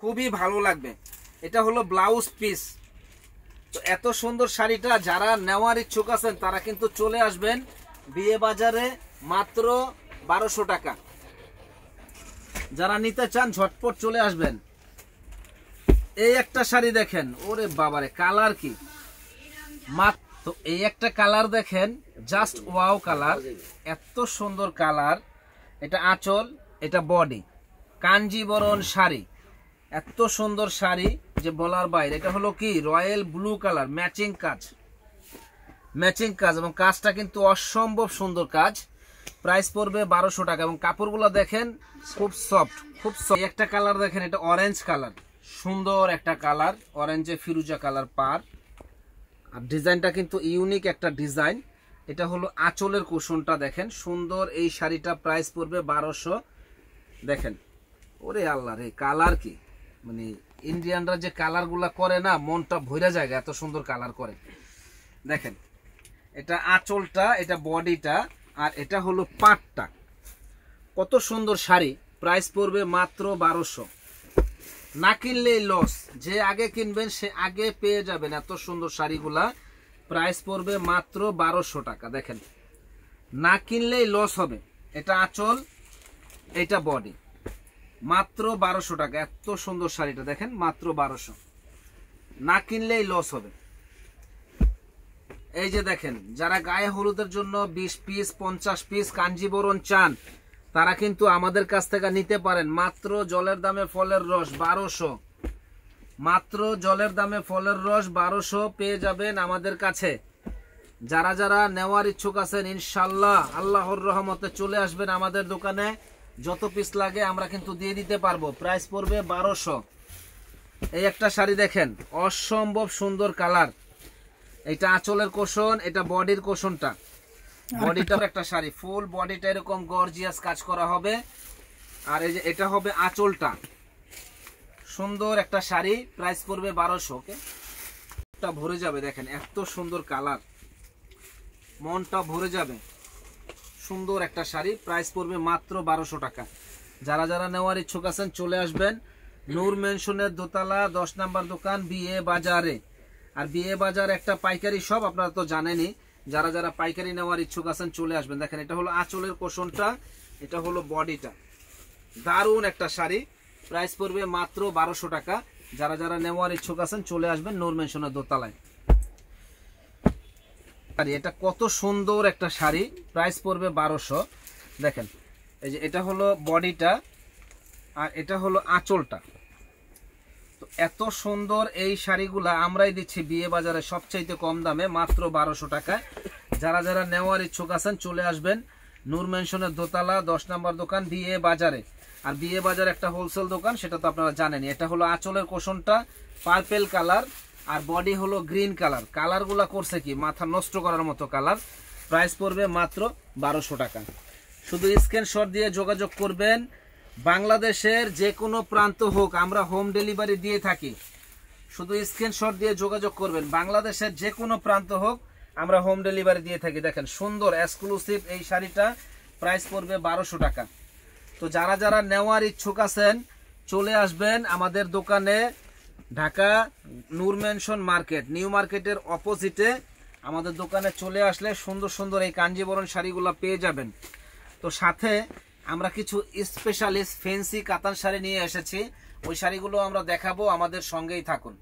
খুবই ভালো লাগবে। এটা হলো ব্লাউজ পিস। তো এত সুন্দর শাড়িটা যারা নেওয়ার ইচ্ছুক আছেন তারা কিন্তু চলে আসবেন বিয়ে বাজারে, মাত্র 1200 টাকা। যারা নিতে চান ঝটপট চলে আসবেন। এই একটা শাড়ি দেখেন, ওরে বাবারে কালার কি, মাত্র এই একটা কালার দেখেন, জাস্ট ওয়াও কালার, এত সুন্দর কালার। এটা আঁচল, এটা বডি, কাঞ্জিবরণ শাড়ি, এত সুন্দর শাড়ি যে বলার বাইরে। এটা হলো কি রয়্যাল ব্লু কালার, ম্যাচিং কাজ, ম্যাচিং কাজ, এবং কাজটা কিন্তু অসম্ভব সুন্দর কাজ। প্রাইস পড়বে 1200 টাকা। এবং কাপড়গুলো দেখেন খুব সফট, খুব সফট। একটা কালার দেখেন, এটা অরেঞ্জ কালার, সুন্দর একটা কালার, অরেঞ্জে ফিরোজা কালার পার। আর ডিজাইনটা কিন্তু ইউনিক একটা ডিজাইন। এটা হলো আঁচলের কুশনটা দেখেন, সুন্দর এই শাড়িটা প্রাইস পড়বে 1200। দেখেন ওরে আল্লাহ রে, কালার কি, মানে ইন্ডিয়ানরা যে কালারগুলা করে না, মনটা ভইরা যায়, এত সুন্দর কালার করে। দেখেন এটা আঁচলটা, এটা বডিটা, আর এটা হলো পাটটা। কত সুন্দর শাড়ি, প্রাইস পড়বে মাত্র 1200। না কিনলেই লস, যে আগে কিনবেন সে আগে পেয়ে যাবেন এত সুন্দর শাড়িগুলা। প্রাইস পড়বে মাত্র 1200 টাকা। দেখেন না কিনলেই লস হবে। এটা আঁচল, এটা বডি, মাত্র 1200 টাকা। এত সুন্দর শাড়িটা দেখেন, মাত্র 1200, না কিনলেই লস হবে। এই যে দেখেন, যারা গায়ে হলুদের জন্য 20 পিস 50 পিস কাঞ্জিবরণ চান তারা কিন্তু আমাদের কাছ থেকে নিতে পারেন। মাত্র জলের দামে ফলের রস 1200, মাত্র জলের দামে ফলের রস 1200 পেয়ে যাবেন আমাদের কাছে। যারা যারা নেওয়ার ইচ্ছুক আছেন ইনশাল্লাহ আল্লাহর রহমতে চলে আসবেন আমাদের দোকানে। যত পিস লাগে আমরা কিন্তু দিয়ে দিতে পারবো। প্রাইস পড়বে 1200। এই একটা শাড়ি দেখেন, অসম্ভব সুন্দর কালার। এটা আঁচলের কোশন, এটা বডির কোশনটা, বডিটার একটা শাড়ি, ফুল বডিটা এরকম গর্জিয়াস কাজ করা হবে। আর এই যে এটা হবে আঁচলটা, সুন্দর একটা শাড়ি, প্রাইস পড়বে 1200। ওকে, মনটা ভরে যাবে। দেখেন এত সুন্দর কালার, মনটা ভরে যাবে। সুন্দর একটা শাড়ি, প্রাইস পড়বে মাত্র 1200 টাকা। যারা যারা নেওয়ার ইচ্ছুক আছেন চলে আসবেন নূর মেনশনের দোতলা 10 নাম্বার দোকান, বিয়ে বাজারে। আর বিয়ে বাজার একটা পাইকারি শপ, আপনারা তো জানেনই। যারা যারা পাইকারি নেওয়ার ইচ্ছুক আছেন চলে আসবেন। দেখেন এটা হলো আঁচলের কোশনটা, এটা হলো বডিটা, দারুণ একটা শাড়ি, প্রাইস পড়বে মাত্র 1200 টাকা। যারা যারা নেওয়ার ইচ্ছুক আছেন চলে আসবেন নূর মেনশনের দোতলায়। এটা কত সুন্দর একটা শাড়ি, প্রাইস পড়বে 1200। দেখেন এই যে এটা হলো বডিটা, আর এটা হলো আঁচলটা। তো এত সুন্দর এই শাড়িগুলা আমরাই দিচ্ছি বিয়ে বাজারে সবচাইতে কম দামে, মাত্র 1200 টাকায়। যারা যারা নেওয়ার ইচ্ছুক আছেন চলে আসবেন নূর মেনশনের দোতলা 10 নাম্বার দোকান, বিয়ে বাজারে। আর বিয়ে বাজার একটা হোলসেল দোকান, সেটা তো আপনারা জানেনই। এটা হলো আঁচলের কোশনটা, পার্পেল কালার, আর বডি হলো গ্রিন কালার। কালারগুলা করছে কি মাথা নষ্ট করার মতো কালার। প্রাইস পড়বে মাত্র 1200 টাকা। শুধু স্ক্রিনশট দিয়ে যোগাযোগ করবেন। বাংলাদেশের যে কোনো প্রান্ত হোক আমরা হোম ডেলিভারি দিয়ে থাকি। শুধু স্ক্রিনশট দিয়ে যোগাযোগ করবেন। বাংলাদেশের যে কোনো প্রান্ত হোক আমরা হোম ডেলিভারি দিয়ে থাকি। দেখেন সুন্দর এক্সক্লুসিভ এই শাড়িটা, প্রাইস পড়বে 1200 টাকা। তো যারা যারা নেওয়ার ইচ্ছুক আছেন চলে আসবেন আমাদের দোকানে। ঢাকা নূর মেনশন মার্কেট, নিউ মার্কেটের অপোজিটে আমাদের দোকানে চলে আসলে সুন্দর সুন্দর এই কাঞ্জিবরণ শাড়িগুলো পেয়ে যাবেন। তো সাথে আমরা কিছু স্পেশালিস্ট ফ্যান্সি কাতান শাড়ি নিয়ে এসেছি, ওই শাড়িগুলো আমরা দেখাবো, আমাদের সঙ্গেই থাকুন।